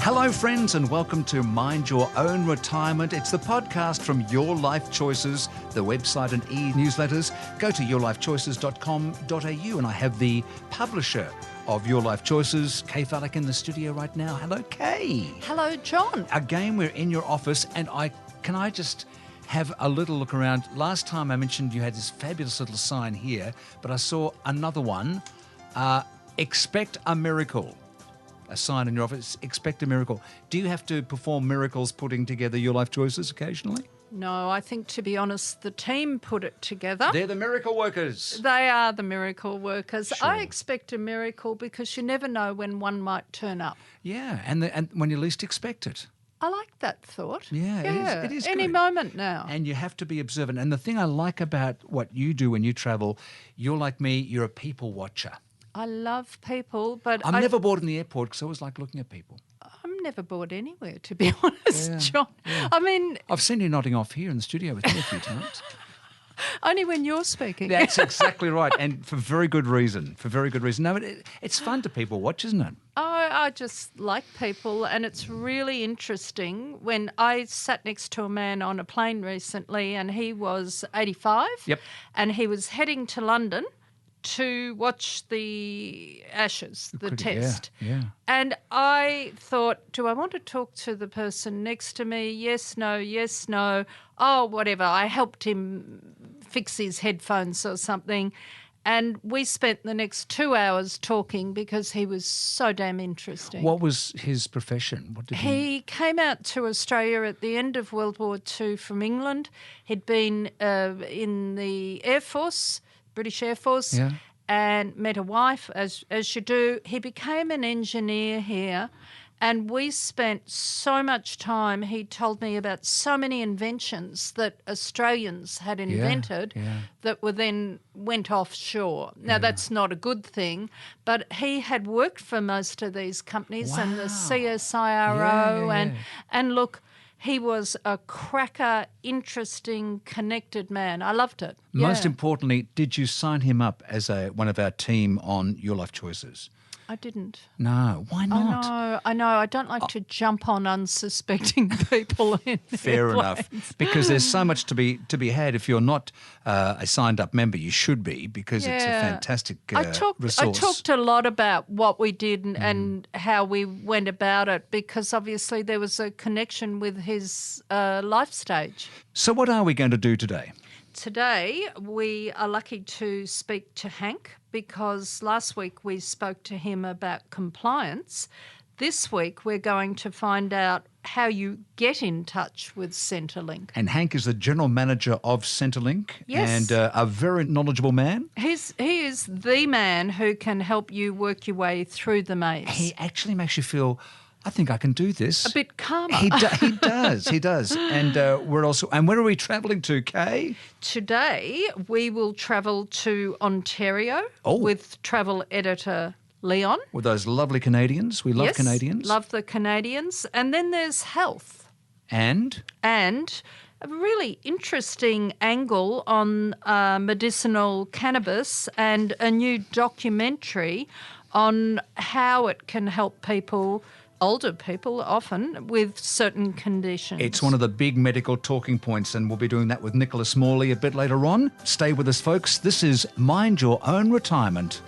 Hello, friends, and welcome to Mind Your Own Retirement. It's the podcast from Your Life Choices, the website and e-newsletters. Go to yourlifechoices.com.au, and I have the publisher of Your Life Choices, Kay Fallick, in the studio right now. Hello, Kay. Hello, John. Again, we're in your office, and can I just have a little look around? Last time I mentioned you had this fabulous little sign here, but I saw another one. Expect a miracle. A sign in your office, expect a miracle. Do you have to perform miracles putting together Your Life Choices occasionally? No, I think, to be honest, the team put it together. They're the miracle workers. They are the miracle workers. Sure. I expect a miracle because you never know when one might turn up. Yeah, and when you least expect it. I like that thought. Yeah, it is Any good. moment now. And you have to be observant. And the thing I like about what you do when you travel, you're like me, you're a people watcher. I love people, but I'm never bored in the airport because I always like looking at people. I'm never bored anywhere, to be honest, John. Yeah. I mean, I've seen you nodding off here in the studio with me a few times. only when you're speaking. That's exactly right, and for very good reason. No, it's fun to people watch, isn't it? I just like people, and it's really interesting. When I sat next to a man on a plane recently, and he was 85, Yep. and he was heading to London to watch the Ashes, the test. Yeah. And I thought, do I want to talk to the person next to me? Yes, no. Oh, whatever. I helped him fix his headphones or something. And we spent the next 2 hours talking because he was so damn interesting. What was his profession? What did He came out to Australia at the end of World War II from England. He'd been in the Air Force, British Air Force, Yeah. and met a wife, as you do. He became an engineer here, and we spent so much time. He told me about so many inventions that Australians had invented that were then went offshore. Now, that's not a good thing, but he had worked for most of these companies and the CSIRO, and look, he was a cracker, interesting, connected man. I loved it. Most importantly, did you sign him up as one of our team on Your Life Choices? I didn't. No, why not? I know. I don't like to jump on unsuspecting people in Fair airplanes. enough, because there's so much to be had. If you're not a signed up member, you should be, because it's a fantastic resource. I talked a lot about what we did and how we went about it, because obviously there was a connection with his life stage. So what are we going to do today? Today, we are lucky to speak to Hank, because last week we spoke to him about compliance. This week, we're going to find out how you get in touch with Centrelink. And Hank is the general manager of Centrelink, Yes. and a very knowledgeable man. He is the man who can help you work your way through the maze. He actually makes you feel, I think I can do this. A bit calmer. He does. And where are we travelling to, Kay? Today, we will travel to Ontario with travel editor Leon. With those lovely Canadians. We love Yes, Canadians. love the Canadians. And then there's health. And A really interesting angle on medicinal cannabis, and a new documentary on how it can help people, older people often, with certain conditions. it's one of the big medical talking points, and we'll be doing that with Nicholas Morley a bit later on. Stay with us, folks. This is Mind Your Own Retirement.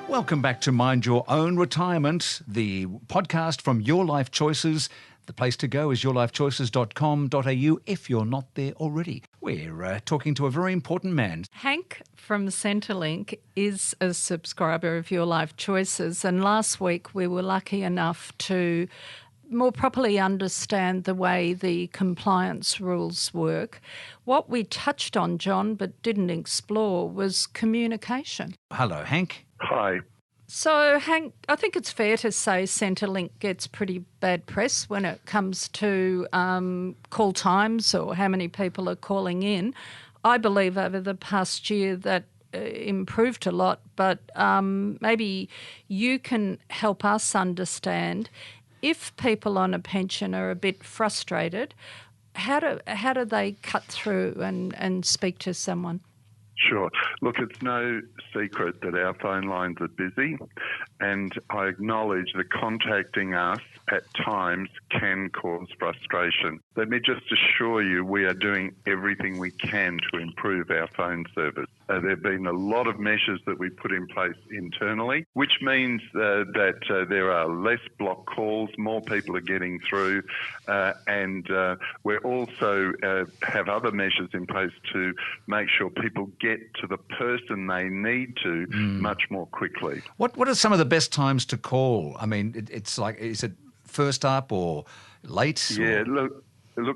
Welcome back to Mind Your Own Retirement, the podcast from Your Life Choices. The place to go is yourlifechoices.com.au if you're not there already. We're talking to a very important man. Hank from Centrelink is a subscriber of Your Life Choices, and last week we were lucky enough to more properly understand the way the compliance rules work. What we touched on, John, but didn't explore, was communication. Hello, Hank. Hi. So, Hank, I think it's fair to say Centrelink gets pretty bad press when it comes to call times or how many people are calling in. I believe over the past year that improved a lot, but maybe you can help us understand, if people on a pension are a bit frustrated, how do they cut through and speak to someone? Sure. Look, it's no secret that our phone lines are busy, and I acknowledge that contacting us at times can cause frustration. Let me just assure you we are doing everything we can to improve our phone service. There have been a lot of measures that we put in place internally, which means that there are less block calls, more people are getting through, and we're also have other measures in place to make sure people get to the person they need to much more quickly. What are some of the best times to call? I mean, it's like, is it first up or late? Yeah, look,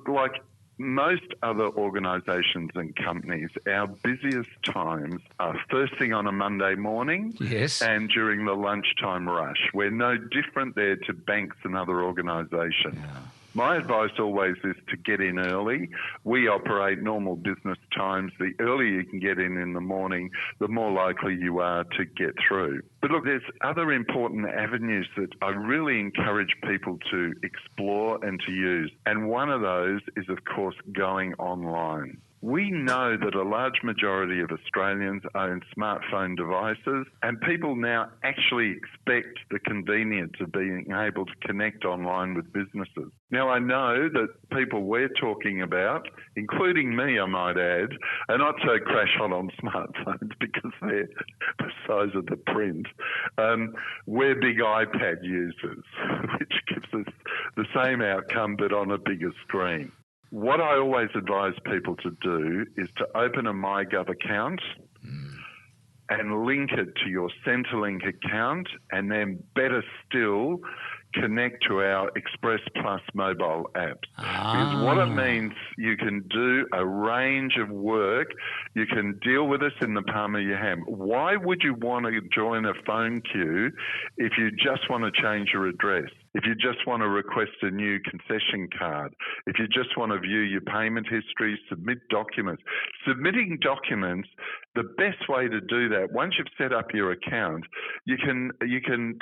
like most other organisations and companies, our busiest times are first thing on a Monday morning, Yes. and during the lunchtime rush. We're no different there to banks and other organisations. Yeah. My advice always is to get in early. We operate normal business times. The earlier you can get in the morning, the more likely you are to get through. But look, there's other important avenues that I really encourage people to explore and to use. And one of those is, of course, going online. We know that a large majority of Australians own smartphone devices, and people now actually expect the convenience of being able to connect online with businesses. Now, I know that people we're talking about, including me, I might add, are not so crash hot on smartphones because they're the size of the print. We're big iPad users, which gives us the same outcome but on a bigger screen. What I always advise people to do is to open a MyGov account and link it to your Centrelink account, and then better still, connect to our Express Plus mobile apps. Because what it means, you can do a range of work. You can deal with us in the palm of your hand. Why would you want to join a phone queue if you just want to change your address? If you just want to request a new concession card, if you just want to view your payment history, submit documents. Submitting documents, the best way to do that, once you've set up your account, you can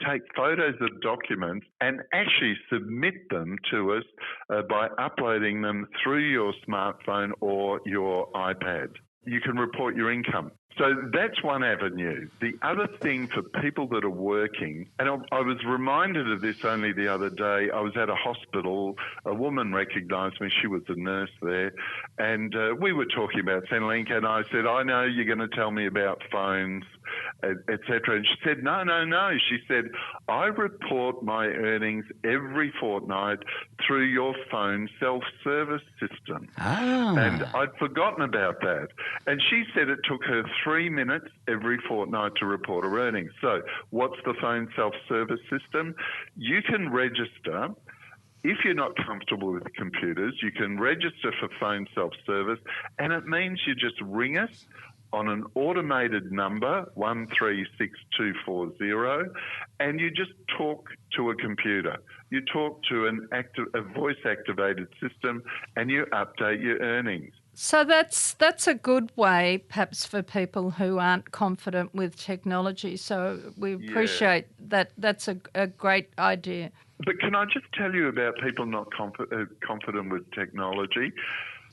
take photos of documents and actually submit them to us by uploading them through your smartphone or your iPad. You can report your income. So that's one avenue. The other thing for people that are working, and I was reminded of this only the other day. I was at a hospital. A woman recognised me. She was a nurse there. And we were talking about Centrelink, and I said, I know you're going to tell me about phones, etc. And she said, no. She said, I report my earnings every fortnight through your phone self-service system. And I'd forgotten about that. And she said it took her 3 minutes every fortnight to report her earnings. So what's the phone self-service system? You can register. If you're not comfortable with computers, you can register for phone self-service, and it means you just ring us on an automated number, 136240, and you just talk to a computer. You talk to a voice-activated system, and you update your earnings. So that's a good way, perhaps, for people who aren't confident with technology. So we appreciate that. That's a great idea. But can I just tell you about people not confident with technology?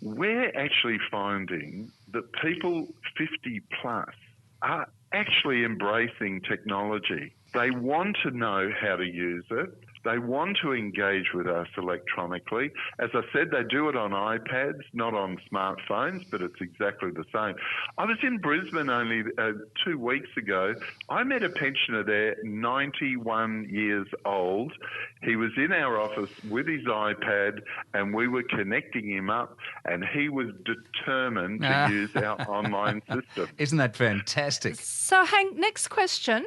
We're actually finding that people 50 plus are actually embracing technology. They want to know how to use it. They want to engage with us electronically. As I said, they do it on iPads, not on smartphones, but it's exactly the same. I was in Brisbane only 2 weeks ago. I met a pensioner there, 91 years old. He was in our office with his iPad, and we were connecting him up, and he was determined to use our online system. Isn't that fantastic? So, Hank, next question.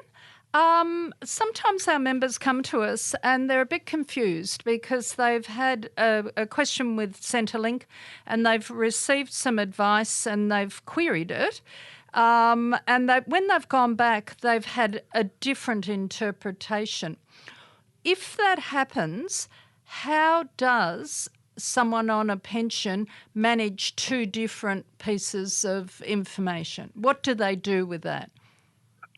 Sometimes our members come to us and they're a bit confused because they've had a question with Centrelink and they've received some advice and they've queried it. And when they've gone back, they've had a different interpretation. If that happens, how does someone on a pension manage two different pieces of information? What do they do with that?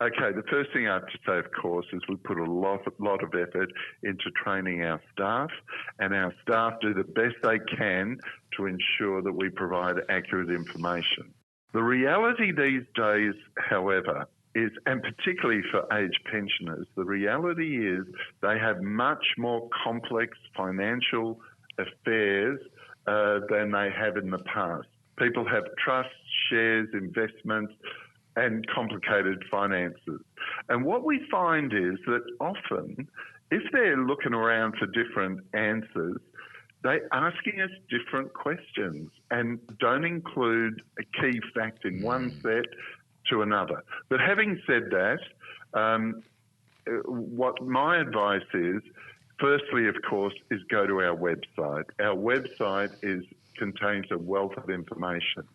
Okay, the first thing I have to say, of course, is we put a lot of effort into training our staff, and our staff do the best they can to ensure that we provide accurate information. The reality these days, however, is, and particularly for age pensioners, the reality is they have much more complex financial affairs than they have in the past. People have trusts, shares, investments, and complicated finances. And what we find is that often, if they're looking around for different answers, they're asking us different questions and don't include a key fact in one set to another. But having said that, what my advice is, firstly, of course, is go to our website. Our website contains a wealth of information.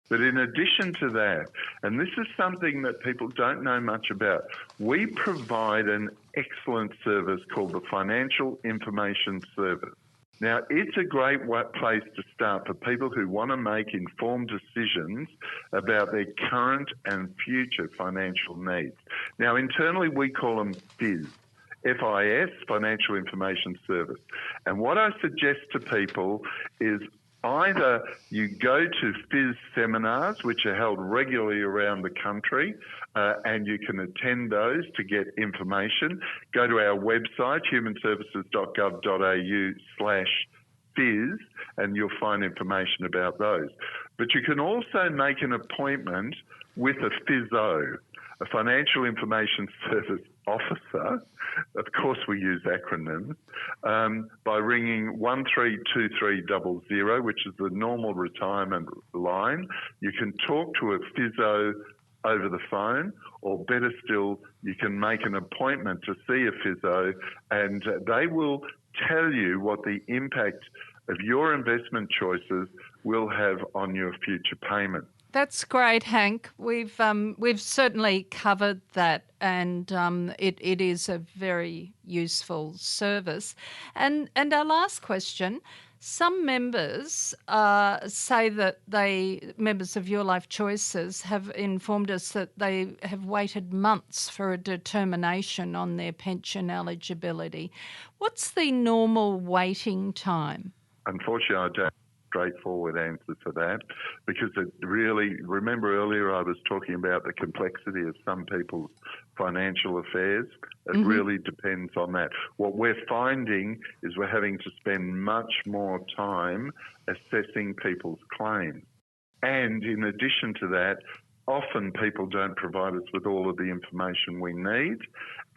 But in addition to that, and this is something that people don't know much about, we provide an excellent service called the Financial Information Service. Now, it's a great place to start for people who want to make informed decisions about their current and future financial needs. Now, internally, we call them FIS, FIS, Financial Information Service. And what I suggest to people is either you go to FIS seminars, which are held regularly around the country, and you can attend those to get information. Go to our website, humanservices.gov.au/FIS, and you'll find information about those. But you can also make an appointment with a FISO, a Financial Information Service officer. Of course, we use acronyms, by ringing 132300, which is the normal retirement line. You can talk to a FISO over the phone, or better still, you can make an appointment to see a FISO, and they will tell you what the impact of your investment choices will have on your future payment. That's great, Hank. We've certainly covered that, and it is a very useful service. And our last question: some members say that members of Your Life Choices have informed us that they have waited months for a determination on their pension eligibility. What's the normal waiting time? Unfortunately, I don't straightforward answer for that, because it really, remember earlier I was talking about the complexity of some people's financial affairs. It really depends on that. What we're finding is we're having to spend much more time assessing people's claims. And in addition to that, often people don't provide us with all of the information we need,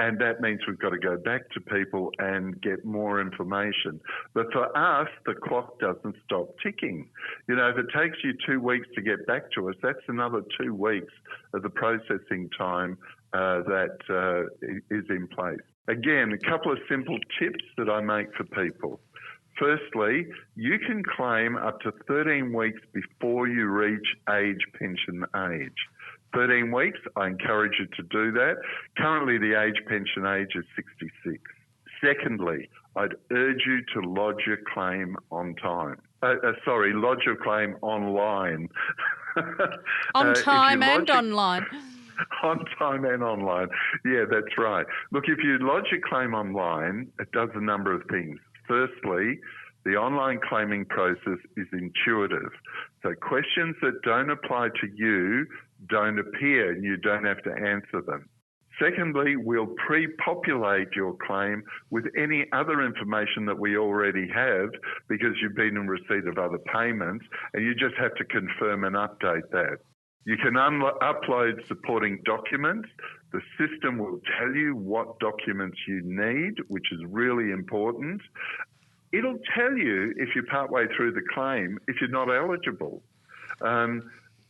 and that means we've got to go back to people and get more information. But for us, the clock doesn't stop ticking. You know, if it takes you 2 weeks to get back to us, that's another 2 weeks of the processing time that is in place. Again, a couple of simple tips that I make for people. Firstly, you can claim up to 13 weeks before you reach age pension age. 13 weeks, I encourage you to do that. Currently, the age pension age is 66. Secondly, I'd urge you to lodge your claim on time. Lodge your claim online. On time and online. On time and online. Yeah, that's right. Look, if you lodge your claim online, it does a number of things. Firstly, the online claiming process is intuitive. So questions that don't apply to you don't appear and you don't have to answer them. Secondly, we'll pre-populate your claim with any other information that we already have, because you've been in receipt of other payments, and you just have to confirm and update that. You can upload supporting documents. The system will tell you what documents you need, which is really important. It'll tell you if you're partway through the claim if you're not eligible.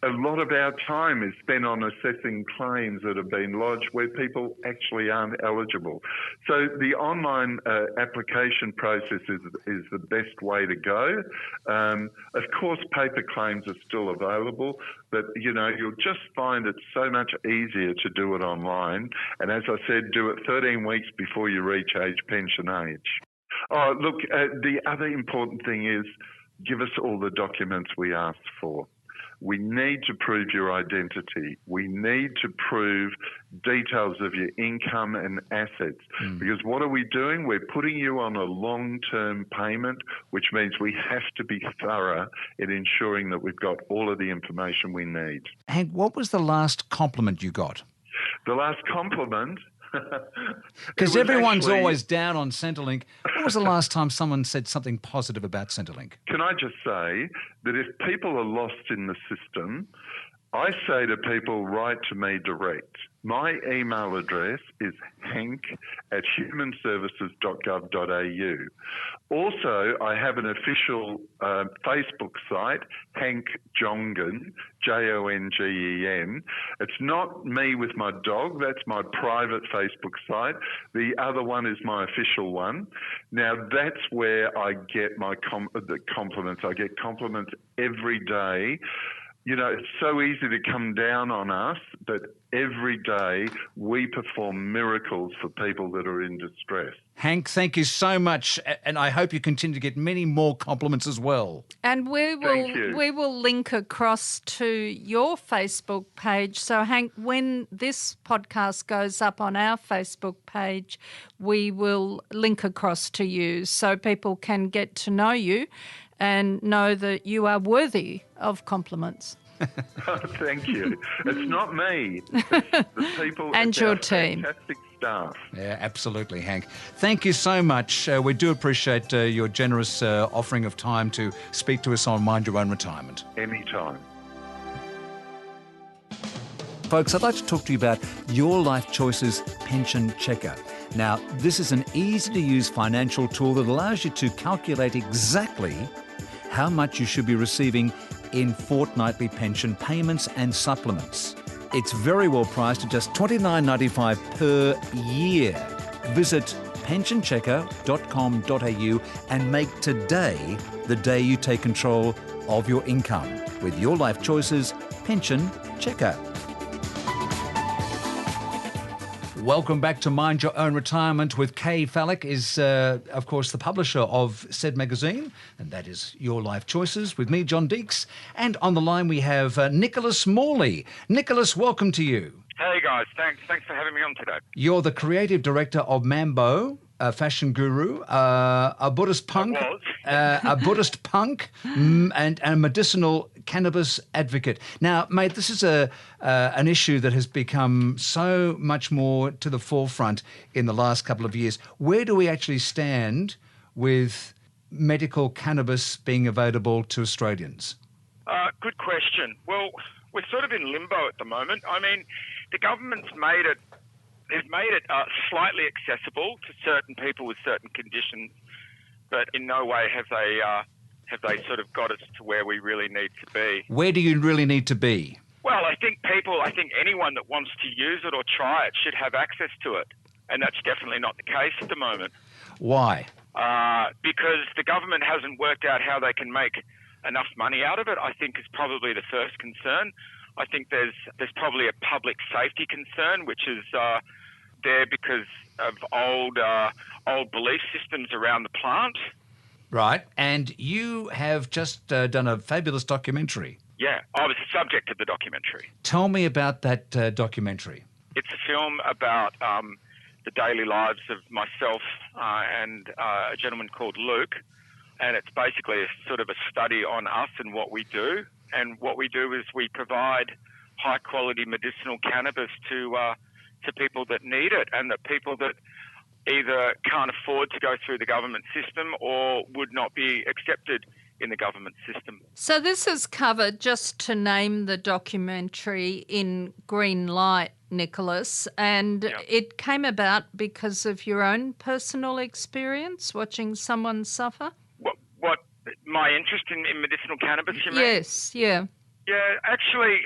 A lot of our time is spent on assessing claims that have been lodged where people actually aren't eligible. So the online application process is the best way to go. Of course, paper claims are still available, but you'll just find it so much easier to do it online. And as I said, do it 13 weeks before you reach age pension age. Oh, look, the other important thing is give us all the documents we asked for. We need to prove your identity. We need to prove details of your income and assets. Because what are we doing? We're putting you on a long-term payment, which means we have to be thorough in ensuring that we've got all of the information we need. Hank, what was the last compliment you got? The last compliment... Because everyone's always down on Centrelink. When was the last time someone said something positive about Centrelink? Can I just say that if people are lost in the system, I say to people, write to me direct. My email address is hank@humanservices.gov.au. Also, I have an official Facebook site, Hank Jongen, Jongen. It's not me with my dog. That's my private Facebook site. The other one is my official one. Now, that's where I get my the compliments. I get compliments every day. You know, it's so easy to come down on us, but every day we perform miracles for people that are in distress. Hank, thank you so much, and I hope you continue to get many more compliments as well. And we will link across to your Facebook page. So, Hank, when this podcast goes up on our Facebook page, we will link across to you so people can get to know you and know that you are worthy of compliments. Thank you. It's not me. It's the people and your team. Fantastic staff. Yeah, absolutely, Hank. Thank you so much. We do appreciate your generous offering of time to speak to us on Mind Your Own Retirement. Anytime. Folks, I'd like to talk to you about Your Life Choices Pension Checker. Now, this is an easy-to-use financial tool that allows you to calculate exactly how much you should be receiving in fortnightly pension payments and supplements. It's very well priced at just $29.95 per year. Visit pensionchecker.com.au and make today the day you take control of your income with Your Life Choices Pension Checker. Welcome back to Mind Your Own Retirement with Kay Fallick is, of course, the publisher of said magazine, and that is Your Life Choices with me, John Deeks. And on the line we have Nicholas Morley. Nicholas, welcome to you. Hey, guys. Thanks for having me on today. You're the creative director of Mambo, a fashion guru, a Buddhist punk, and a medicinal cannabis advocate. Now, mate, this is an issue that has become so much more to the forefront in the last couple of years. Where do we actually stand with medical cannabis being available to Australians? Good question. Well, we're sort of in limbo at the moment. I mean, the government's made it slightly accessible to certain people with certain conditions, but in no way have they sort of got us to where we really need to be. Where do you really need to be? Well, I think anyone that wants to use it or try it should have access to it, and that's definitely not the case at the moment. Why? Because the government hasn't worked out how they can make enough money out of it, I think is probably the first concern. I think there's probably a public safety concern, which is there because of old belief systems around the plant. Right, and you have just done a fabulous documentary. Yeah, I was the subject of the documentary. Tell me about that documentary. It's a film about the daily lives of myself and a gentleman called Luke, and it's basically a sort of a study on us and what we do. And what we do is we provide high-quality medicinal cannabis to people that need it, and that people that either can't afford to go through the government system or would not be accepted in the government system. So this is covered, just to name the documentary, in green light, Nicholas, and It came about because of your own personal experience watching someone suffer? What my interest in medicinal cannabis, you mean? Yes, yeah. Yeah, actually,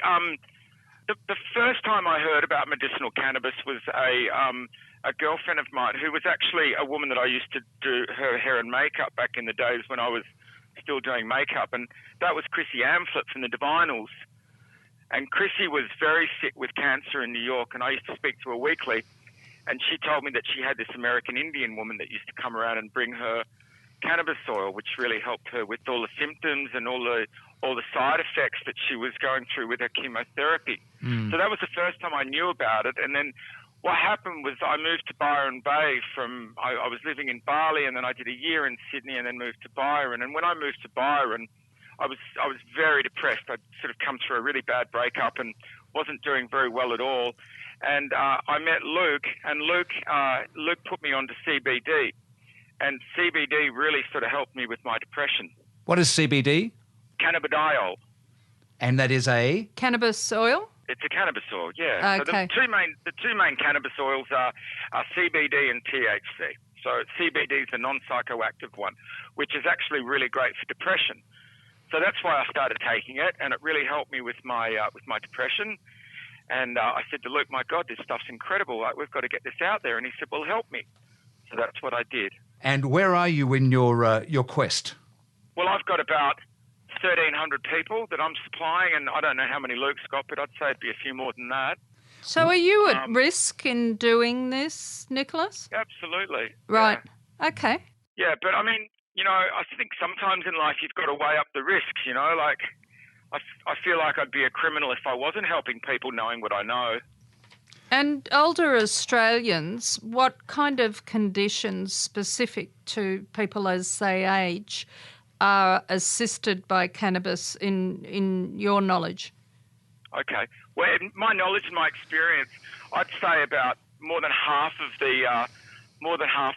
the first time I heard about medicinal cannabis was a girlfriend of mine who was actually a woman that I used to do her hair and makeup back in the days when I was still doing makeup, and that was Chrissy Amphlett from the Divinals. And Chrissy was very sick with cancer in New York, and I used to speak to her weekly, and she told me that she had this American Indian woman that used to come around and bring her cannabis oil, which really helped her with all the symptoms and all all the side effects that she was going through with her chemotherapy. So that was the first time I knew about it. And then what happened was I moved to Byron Bay I was living in Bali, and then I did a year in Sydney and then moved to Byron. And when I moved to Byron, I was very depressed. I'd sort of come through a really bad breakup and wasn't doing very well at all. And I met Luke, and Luke put me onto CBD. And CBD really sort of helped me with my depression. What is CBD? Cannabidiol. And that is a? Cannabis oil? It's a cannabis oil, yeah. Okay. So the two main cannabis oils are CBD and THC. So CBD is the non-psychoactive one, which is actually really great for depression. So that's why I started taking it, and it really helped me with my depression. And I said to Luke, my God, this stuff's incredible. Like, we've got to get this out there. And he said, well, help me. So that's what I did. And where are you in your quest? Well, I've got about 1,300 people that I'm supplying, and I don't know how many Luke's got, but I'd say it'd be a few more than that. So are you at risk in doing this, Nicholas? Absolutely. Right. Yeah. Okay. Yeah, but I mean, I think sometimes in life you've got to weigh up the risks, like I feel like I'd be a criminal if I wasn't helping people knowing what I know. And older Australians, what kind of conditions specific to people as they age are assisted by cannabis in your knowledge? Okay. Well, in my knowledge and my experience, I'd say about more than half the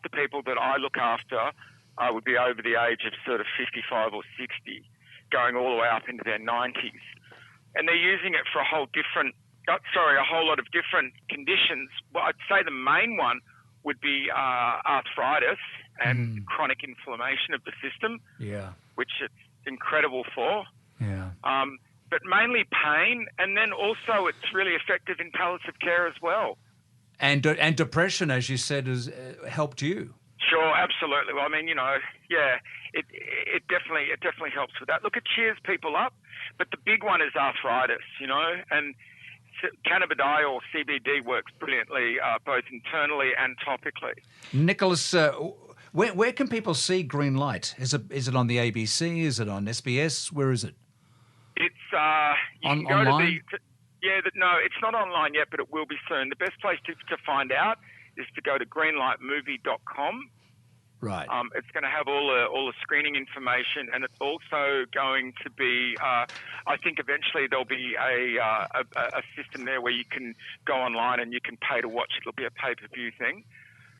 people that I look after would be over the age of sort of 55 or 60, going all the way up into their 90s. And they're using it for a whole lot of different conditions. Well, I'd say the main one would be arthritis and chronic inflammation of the system, which it's incredible for. Yeah. But mainly pain, and then also it's really effective in palliative care as well. And depression, as you said, has helped you. Sure, absolutely. Well, I mean, it definitely helps with that. Look, it cheers people up, but the big one is arthritis, and cannabidiol, CBD, works brilliantly both internally and topically. Nicholas, where can people see Green Light? Is it on the ABC? Is it on SBS? Where is it? It's you can go online? No, it's not online yet, but it will be soon. The best place to find out is to go to greenlightmovie.com. Right. It's going to have all the screening information, and it's also going to be. I think eventually there'll be a system there where you can go online and you can pay to watch it. It'll be a pay-per-view thing.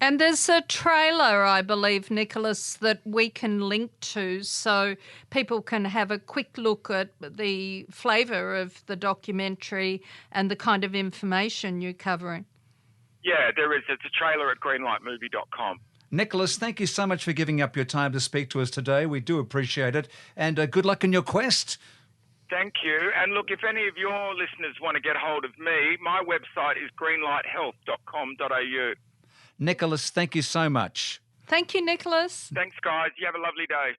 And there's a trailer, I believe, Nicholas, that we can link to so people can have a quick look at the flavour of the documentary and the kind of information you're covering. Yeah, there is. It's a trailer at greenlightmovie.com. Nicholas, thank you so much for giving up your time to speak to us today. We do appreciate it. And good luck in your quest. Thank you. And look, if any of your listeners want to get hold of me, my website is greenlighthealth.com.au. Nicholas, thank you so much. Thank you, Nicholas. Thanks, guys. You have a lovely day.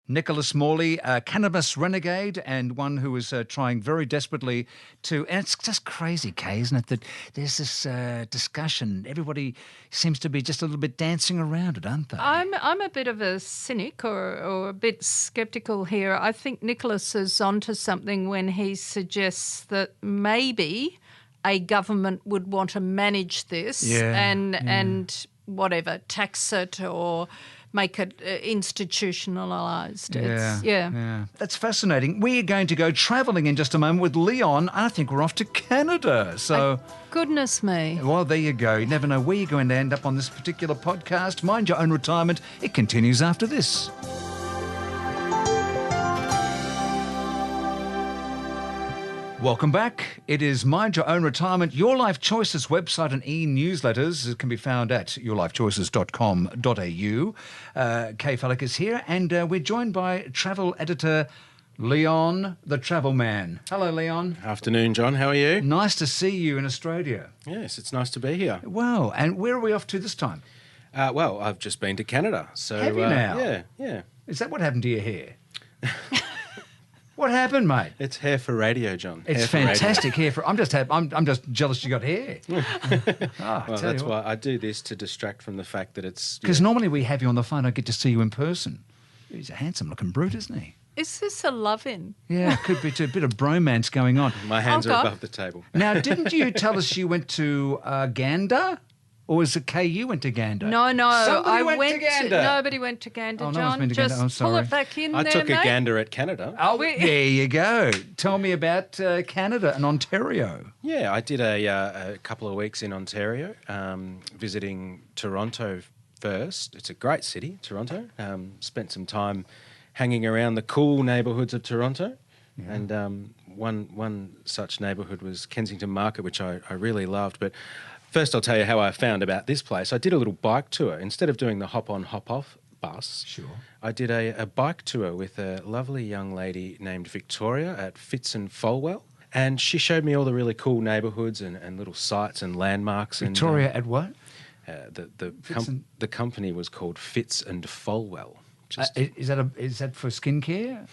Nicholas Morley, a cannabis renegade and one who is trying very desperately to... And it's just crazy, Kay, isn't it, that there's this discussion. Everybody seems to be just a little bit dancing around it, aren't they? I'm a bit of a cynic or a bit sceptical here. I think Nicholas is onto something when he suggests that maybe a government would want to manage this and whatever, tax it or make it institutionalised. Yeah. That's fascinating. We are going to go travelling in just a moment with Leon. I think we're off to Canada. So, goodness me. Well, there you go. You never know where you're going to end up on this particular podcast. Mind Your Own Retirement. It continues after this. Welcome back. It is Mind Your Own Retirement, Your Life Choices website and e-newsletters. It can be found at yourlifechoices.com.au. Kay Fallick is here, and we're joined by travel editor Leon, the Travel Man. Hello, Leon. Afternoon, John. How are you? Nice to see you in Australia. Yes, it's nice to be here. Wow. And where are we off to this time? Well, I've just been to Canada. So, have you now? Yeah. Is that what happened to your hair? What happened, mate? It's hair for radio, John. It's fantastic hair for. I'm just jealous you got hair. Well, that's why I do this, to distract from the fact that it's. Because normally we have you on the phone. I get to see you in person. He's a handsome-looking brute, isn't he? Is this a love-in? Yeah, it could be too. A bit of bromance going on. My hands Oh, are God. above the table. Now, didn't you tell us you went to Gander? Or was it KU went to Gander? No, Somebody I went to Gander. Nobody went to Gander, Oh, no John. one's been to Gander. Just I'm pull sorry. it back in I there, took mate. a gander at Canada. Oh, there you go. Tell me about Canada and Ontario. Yeah, I did a couple of weeks in Ontario, visiting Toronto first. It's a great city, Toronto. Spent some time hanging around the cool neighbourhoods of Toronto. Yeah. And one such neighbourhood was Kensington Market, which I really loved. But first I'll tell you how I found about this place. I did a little bike tour. Instead of doing the hop-on, hop-off bus, Sure. I did a bike tour with a lovely young lady named Victoria at Fitz and Folwell. And she showed me all the really cool neighbourhoods and little sites and landmarks. Victoria at what? The company was called Fitz and Folwell. Is that for skincare?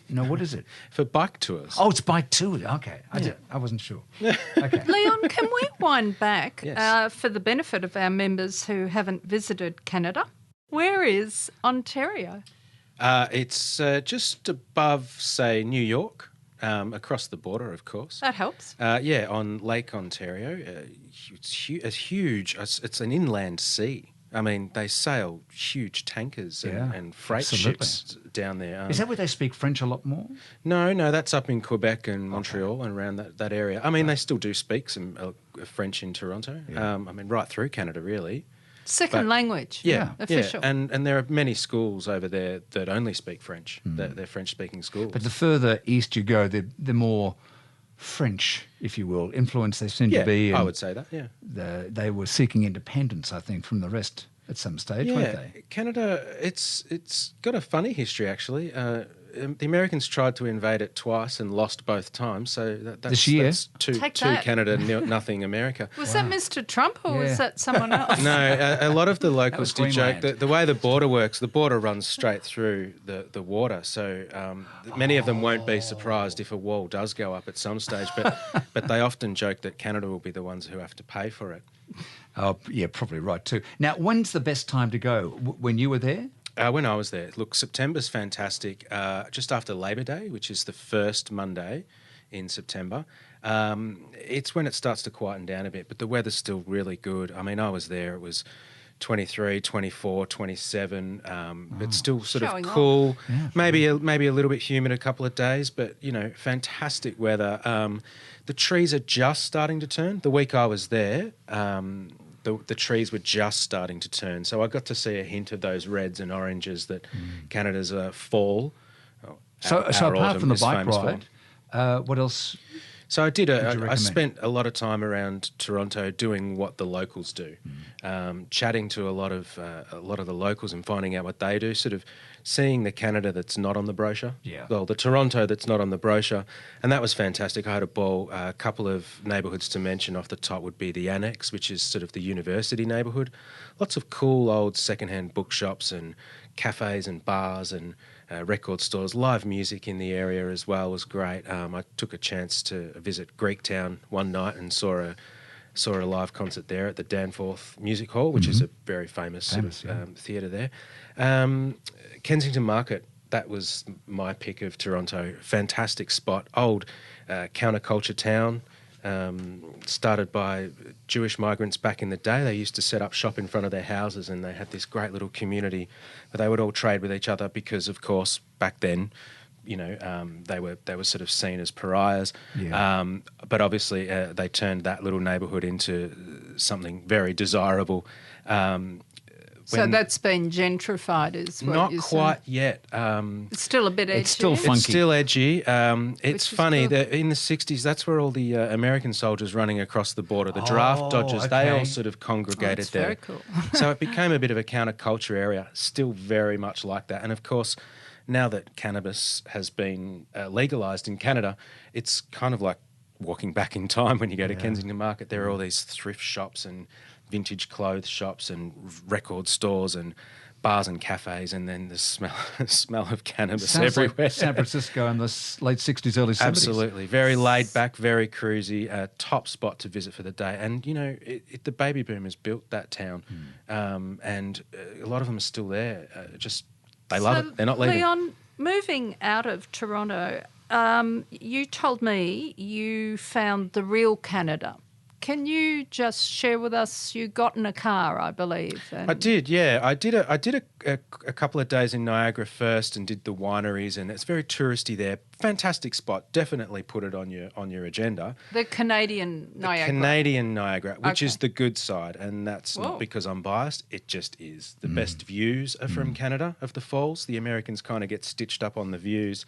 No, what is it? For bike tours. Oh, it's bike tour. Okay, I wasn't sure. Okay. Leon, can we wind back Yes. for the benefit of our members who haven't visited Canada? Where is Ontario? It's just above, say, New York, across the border, of course. That helps. On Lake Ontario. It's huge. It's an inland sea. I mean, they sail huge tankers and freight ships down there. Is that where they speak French a lot more? No, that's up in Quebec and Montreal and around that area. I mean, they still do speak some French in Toronto. Yeah. I mean, right through Canada, really. Second language. Yeah, Official. Yeah. And there are many schools over there that only speak French. They're French-speaking schools. But the further east you go, the more French, if you will, influence they seem to be. I would say that, yeah. They were seeking independence, I think, from the rest at some stage, weren't they? Canada, it's got a funny history, actually. The Americans tried to invade it twice and lost both times. So that's This year? That's two Canada, nothing America. Was that Mr. Trump or was that someone else? No, a lot of the locals did joke Queensland. that the way the border works, the border runs straight through the water. So many of them won't be surprised if a wall does go up at some stage. But they often joke that Canada will be the ones who have to pay for it. Oh, yeah, probably right too. Now, when's the best time to go? When you were there? When I was there. Look, September's fantastic. Just after Labor Day, which is the first Monday in September, it's when it starts to quieten down a bit, but the weather's still really good. I mean, I was there. It was 23, 24, 27, but still sort of cool. Yeah. Maybe a little bit humid a couple of days, but, fantastic weather. The trees are just starting to turn. The week I was there, the trees were just starting to turn. So I got to see a hint of those reds and oranges that Canada's fall. So apart from the bike ride, what else? So I spent a lot of time around Toronto doing what the locals do, chatting to a lot of the locals and finding out what they do, sort of seeing the Canada that's not on the brochure. Yeah. Well, the Toronto that's not on the brochure. And that was fantastic. I had a ball. A couple of neighbourhoods to mention off the top would be the Annex, which is sort of the university neighbourhood. Lots of cool old secondhand bookshops and cafes and bars and record stores. Live music in the area as well was great. I took a chance to visit Greektown one night and saw a live concert there at the Danforth Music Hall, which is a very famous theatre there. Kensington Market, that was my pick of Toronto. Fantastic spot. Old counterculture town. Started by Jewish migrants back in the day. They used to set up shop in front of their houses and they had this great little community where they would all trade with each other because, of course, back then, they were sort of seen as pariahs. Yeah. But obviously they turned that little neighbourhood into something very desirable. So that's been gentrified, is what not you're quite saying? yet. It's still a bit edgy. It's still funky. It's still edgy. It's funny cool. that in the 60s, that's where all the American soldiers running across the border, the draft dodgers, they all sort of congregated there. Very cool. So it became a bit of a counterculture area, still very much like that. And of course, now that cannabis has been legalised in Canada, it's kind of like walking back in time when you go to Kensington Market. There are all these thrift shops and vintage clothes shops and record stores and bars and cafes, and then the smell of cannabis Sounds everywhere. Like San Francisco in the late 60s, early 70s. Absolutely. Very laid back, very cruisy, top spot to visit for the day. And, the baby boomers built that town, and a lot of them are still there. They love it. They're not leaving. Leon, moving out of Toronto, you told me you found the real Canada. Can you just share with us? You got in a car, I believe. I did, yeah. I did a couple of days in Niagara first and did the wineries, and it's very touristy there. Fantastic spot. Definitely put it on your agenda. The Canadian Niagara. Canadian Niagara, which is the good side, and that's Whoa. not because I'm biased. It just is. The best views are from Canada of the falls. The Americans kind of get stitched up on the views.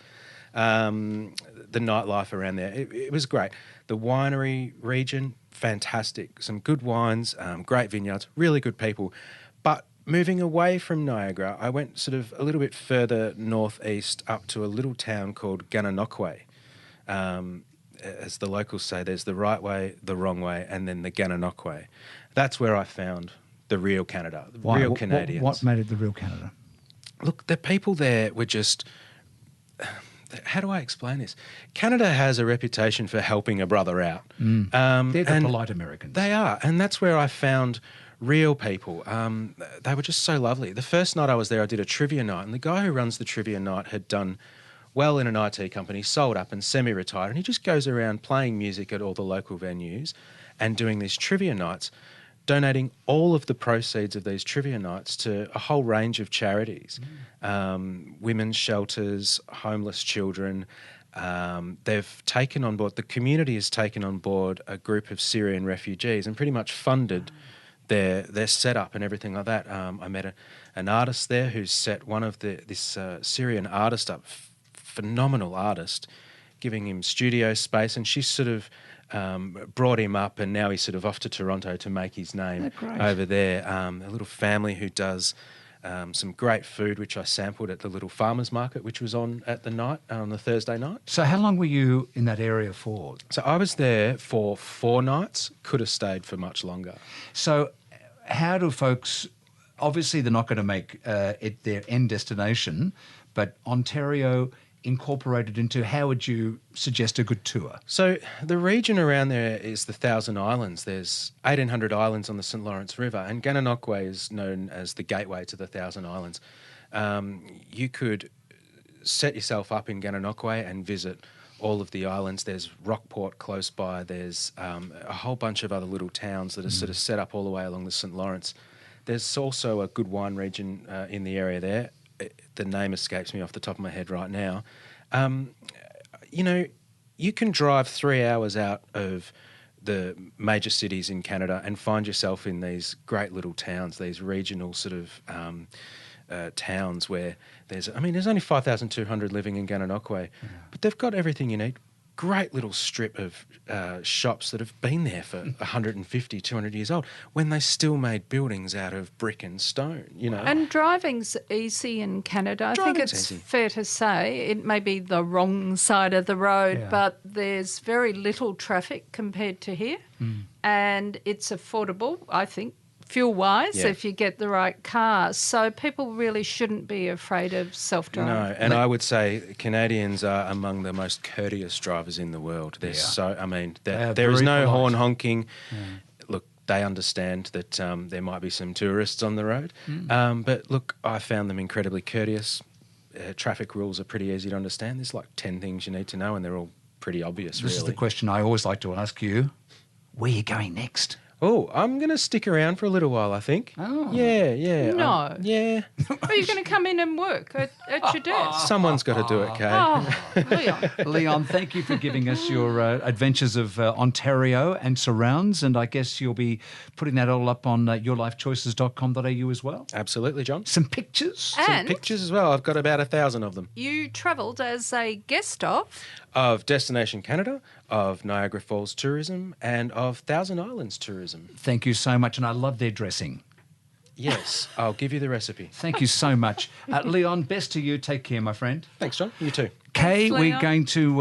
The nightlife around there, it was great. The winery region, fantastic. Some good wines, great vineyards, really good people. But moving away from Niagara, I went sort of a little bit further northeast up to a little town called Gananoque. As the locals say, there's the right way, the wrong way, and then the Gananoque way. That's where I found the real Canada, the real Canadians. What made it the real Canada? Look, the people there were just... How do I explain this? Canada has a reputation for helping a brother out. They're the polite Americans. They are, and that's where I found real people. They were just so lovely. The first night I was there, I did a trivia night, and the guy who runs the trivia night had done well in an IT company, sold up and semi-retired, and he just goes around playing music at all the local venues and doing these trivia nights, donating all of the proceeds of these trivia nights to a whole range of charities, women's shelters, homeless children. They've taken on board, the community has taken on board a group of Syrian refugees and pretty much funded their setup and everything like that. I met an artist there who's set one of this Syrian artist up, phenomenal artist, giving him studio space, and she's sort of brought him up, and now he's sort of off to Toronto to make his name over there. A little family who does some great food, which I sampled at the little farmers market, which was on at the night, on the Thursday night. So how long were you in that area for? So I was there for 4 nights, could have stayed for much longer. So how do folks, obviously they're not going to make it their end destination, but Ontario incorporated into, how would you suggest a good tour? So the region around there is the Thousand Islands. There's 1,800 islands on the St. Lawrence River, and Gananoque is known as the gateway to the Thousand Islands. You could set yourself up in Gananoque and visit all of the islands. There's Rockport close by. There's a whole bunch of other little towns that are sort of set up all the way along the St. Lawrence. There's also a good wine region in the area there. The name escapes me off the top of my head right now. You know, you can drive 3 hours out of the major cities in Canada and find yourself in these great little towns, these regional sort of towns where there's only 5,200 living in Gananoque, but they've got everything you need. Great little strip of shops that have been there for 150, 200 years old, when they still made buildings out of brick and stone, you know. And driving's easy in Canada. I think it's fair to say it may be the wrong side of the road, but there's very little traffic compared to here. And it's affordable, I think, fuel-wise, if you get the right car. So people really shouldn't be afraid of self-driving. No, and I would say Canadians are among the most courteous drivers in the world. They're there is no horn honking. Look, they understand that there might be some tourists on the road. But look, I found them incredibly courteous. Traffic rules are pretty easy to understand. There's like 10 things you need to know, and they're all pretty obvious, This is the question I always like to ask you. Where are you going next? Oh, I'm going to stick around for a little while, I think. Oh. Yeah. No. Yeah. Are you going to come in and work at your desk? Someone's got to do it, Kay. Oh, Leon. Leon, thank you for giving us your adventures of Ontario and surrounds, and I guess you'll be putting that all up on yourlifechoices.com.au as well. Absolutely, John. Some pictures? And Some pictures as well. I've got about 1,000 of them. you travelled as a guest Of Destination Canada, of Niagara Falls Tourism, and of Thousand Islands Tourism. Thank you so much, and I love their dressing. Yes, I'll give you the recipe. Thank you so much. Leon, best to you. Take care, my friend. Thanks, John. You too. Kay, Thanks, we're Leon. going to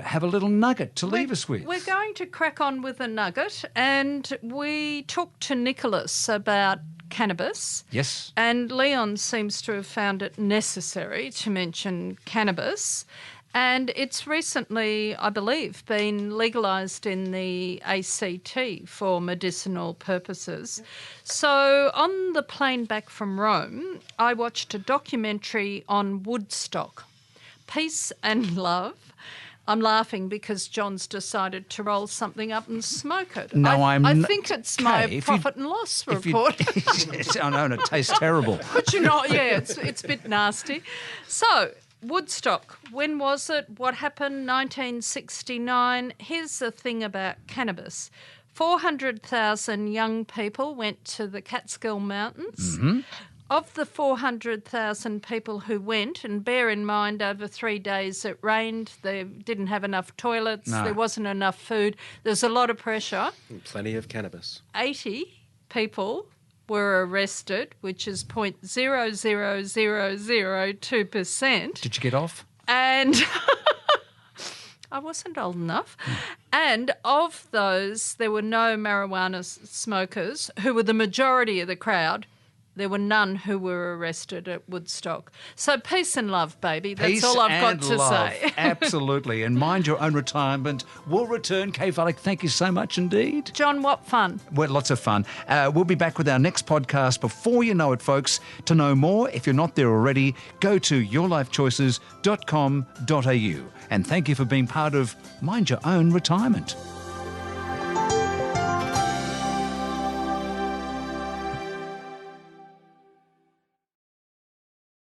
have a little nugget to leave us with. We're going to crack on with a nugget, and we talked to Nicholas about cannabis. Yes. And Leon seems to have found it necessary to mention cannabis. And it's recently, I believe, been legalised in the ACT for medicinal purposes. So on the plane back from Rome, I watched a documentary on Woodstock. peace and love. I'm laughing because John's decided to roll something up and smoke it. No, I think it's my Kay, if profit and loss report. Oh, no, it tastes terrible. But you know, yeah, it's a bit nasty. So, Woodstock, when was it? What happened? 1969. Here's the thing about cannabis. 400,000 young people went to the Catskill Mountains. Mm-hmm. Of the 400,000 people who went, and bear in mind over 3 days it rained, they didn't have enough toilets, No. there wasn't enough food, there's a lot of pressure. And plenty of cannabis. 80 people were arrested, which is 0.00002%. Did you get off? And I wasn't old enough. And of those, there were no marijuana smokers, who were the majority of the crowd. There were none who were arrested at Woodstock. So peace and love, baby. That's Peace all I've got and to love. say. Absolutely. And mind your own retirement. We'll return. Kay Valek, thank you so much indeed. John, what fun. Well, lots of fun. We'll be back with our next podcast before you know it, folks. To know more, if you're not there already, go to YourLifeChoices.com.au. And thank you for being part of Mind Your Own Retirement.